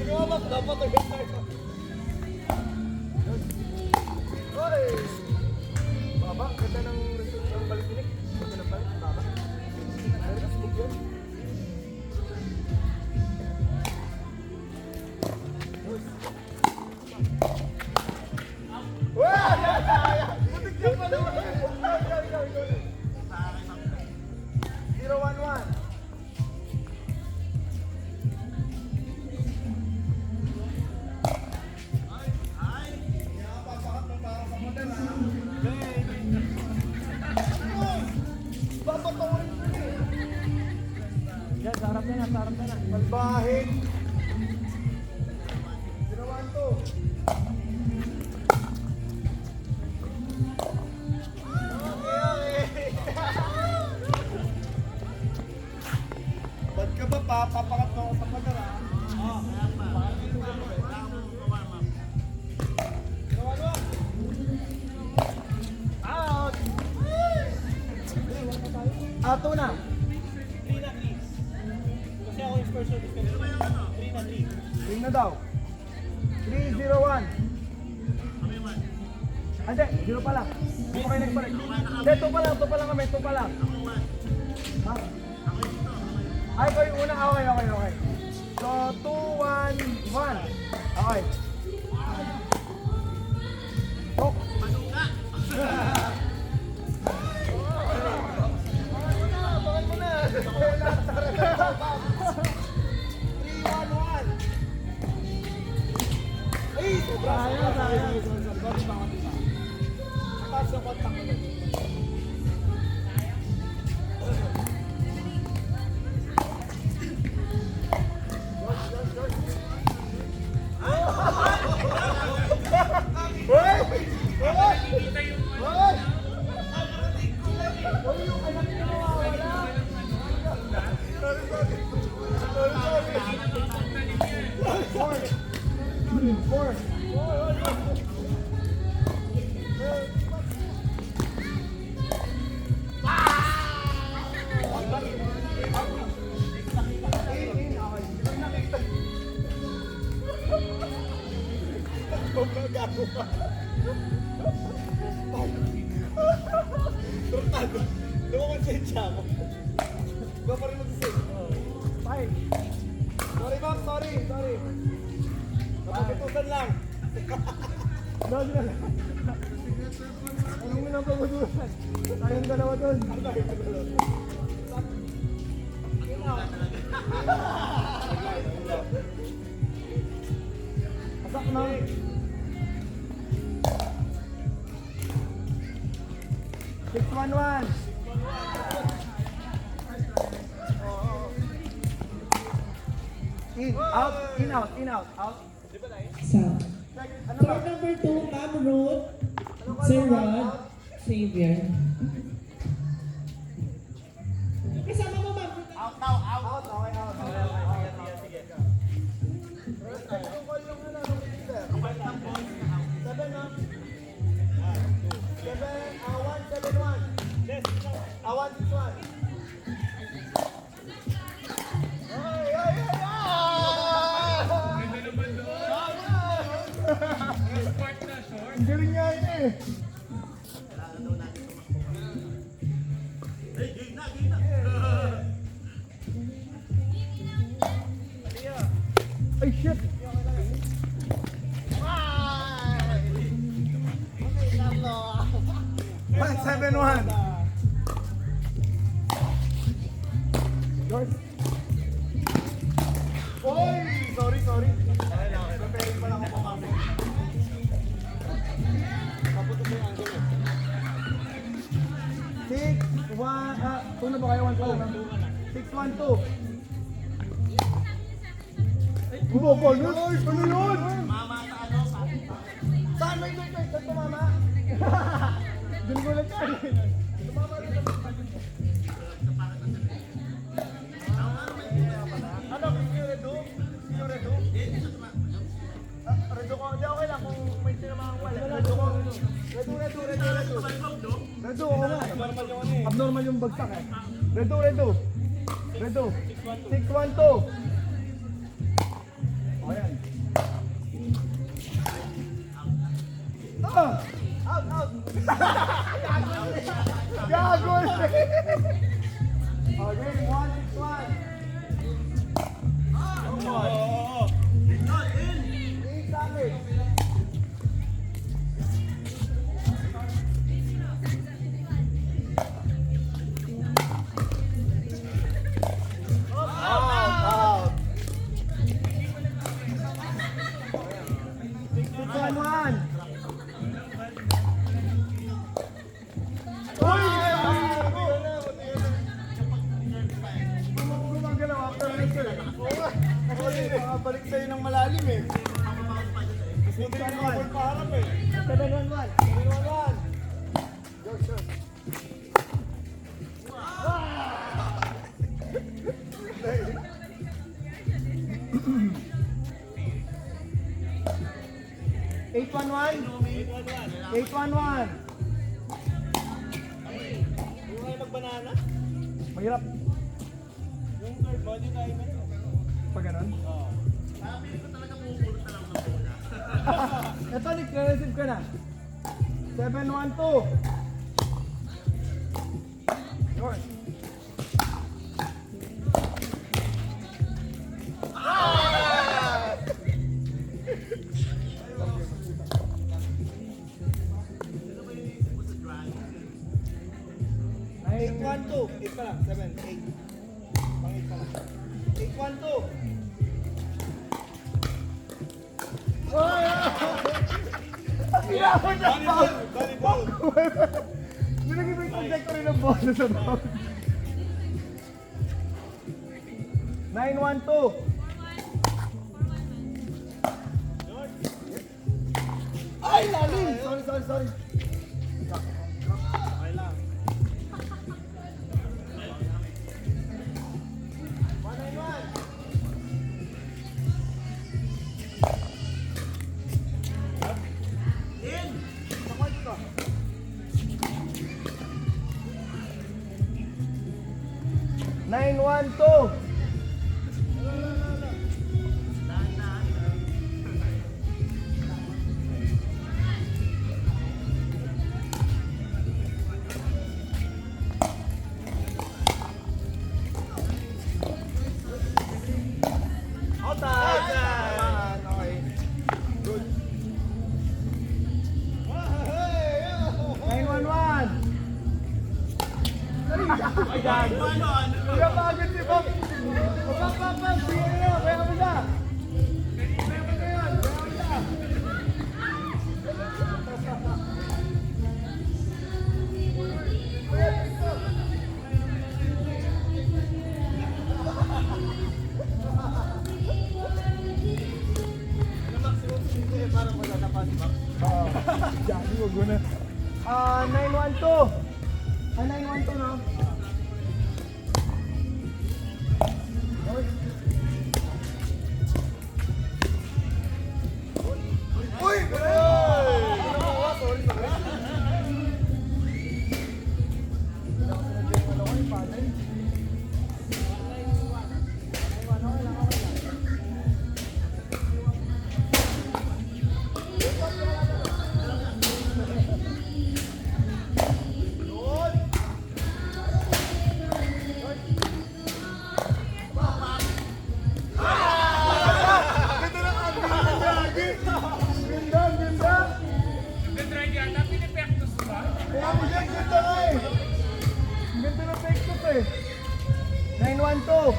Dapat agad tayo. Oy! Baba, ganda ng balik-bilik. Ganda ng balik, baba. Ganda ng smooth yun. Wah! Butik yan pa naman. 0-1-1. Yan, sarap na yan, sarap na yan. Malbahit. 0-1-2. Ba't ka ba papapakat mo ako sa padara? Oo, kaya pa. Out! Ato na. 3 na 3. Kasi ako yung first service ko. 3 na 3. Ring na daw. 3-0-1. Hindi, 0 pa lang. Hindi pa kayo nagpalit. Hindi, 2 pa lang kami, 2 pa lang. Ha? Ay, ko yung una. Okay. So, 2-1-1. Okay. Tok. Bakal mo na. 3-1-1. Ay, sobra. Sayang. Taas yung kontak ko doon. Four. Go pa rin mag-save. Five. Sorry, Bob. Sorry. Napagitusan lang. Dali na. Anong minang pagkutusan? Tayong dalawa doon. Asak na. 6-1-1. In, out. South. Court number 2, Ma'am Ruth, Sir Rod, Xavier. Kasama mo, Ma'am Ruth. Out. Sige. Ang galing nga yun eh. Ay shit! Ay! 7-1. George. Oy! Sorry. Preparing pa lang ako kami. Kaputo mo yung angle eh. 6-1, 2 na ba kayo? 1-2. 6-1-2. Bumabal yun! Ano yun? Mama sa ano? Saan may ito? Saan tumama? Doon ko lang tayo. Tumama rin sa ano? Redo? Redo ko. Hindi, okay lang kung may sinamahang wala. Redo ko. Redo, oo nga. Abnormal yung bagsak eh. Redo. 6-1-2. O yan. Gago! Okay, 1-6-1. Oo. Tingin sa akin. Out! 6-1-1. Uy! Gumagalaw after whistle. Oo nga. Kasi makabalik sa'yo ng malalim eh. Gusto din yung mga paharap eh. 7-1-1. 7-1-1. George, sir. Eight one one. 8-1-1. 8-1-1. Huwag kayo magbanana. Mahirap. Yung third body timer. Pag ganun. Oo. Ito, Nick, na-receive ka na. 7-1-2. George. Nine, 8-1-2. 8 pa lang. 7, 8. Pang 8 pa lang. 8-1-2. Kailangan niya pa! Volleyball. Nilagay mo yung projector rin ng bola sa bawat. 9-1-2. Ay, lalim! Sorry. Okay lang. 1-9-1. Nine, 1-2. Outside. Okay. Good. 9-1-1. Kaya pagod si Bob. Pagpapapag, sige na, kaya mo siya. Kaya mo siya. Parang wala na pa si Bob. Jackie, wag mo na. 9-1-2. 9-1-2 no? Uy! Sorry. Kaya mo siya, ganda nga eh. Ganda ng Facebook eh. 9-1-2.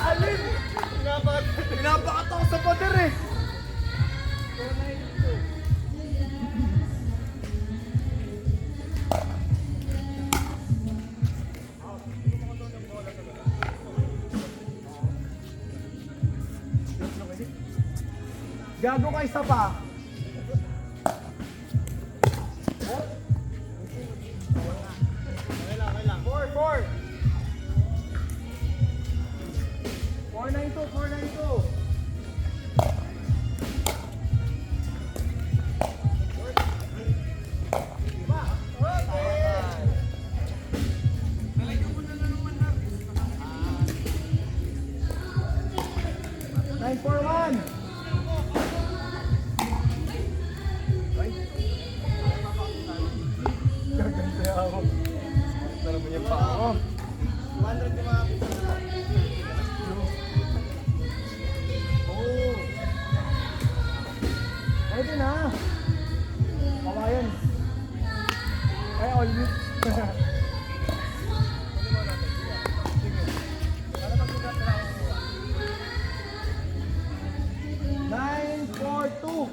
Alim! Pinapakatok sa pader eh. Gago ka isa pa. Okay lang. 4-4. 4-9-2. Nine, 4-1. Yung pa ako. 200 yung mga pizza na. Oh. Pwede na. Kawayan. Ay, all meat. Nine, four, two.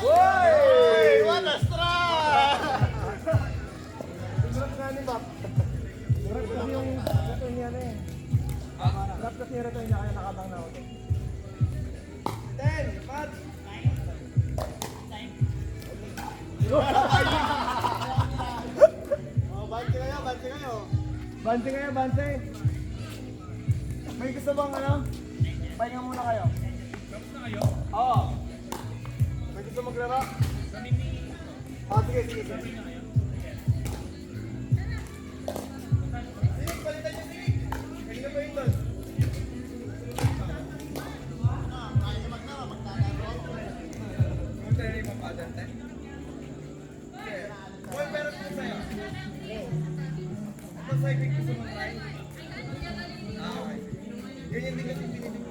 Hey! What a strike! Hirap nga ni Bap. Hirap kasi yung rato niya na eh. Hirap kasi yung rato niya kaya nakabang na ako. 10, Pat! Oh, bante kayo, bante kayo. Bante kayo, bante. May gusto bang ano? Pahinga muna kayo. Tapos na kayo? Oo. May gusto maglaro? Ah, sige, sige, sige. Sige, palitan niyo, sige. Kanina pa yun doon. Kung tayo yung mapadante? Hoy, meron ko sa'yo. Ito sa'yo, gusto mo try? Ah, okay. Ganyan din kasi pinili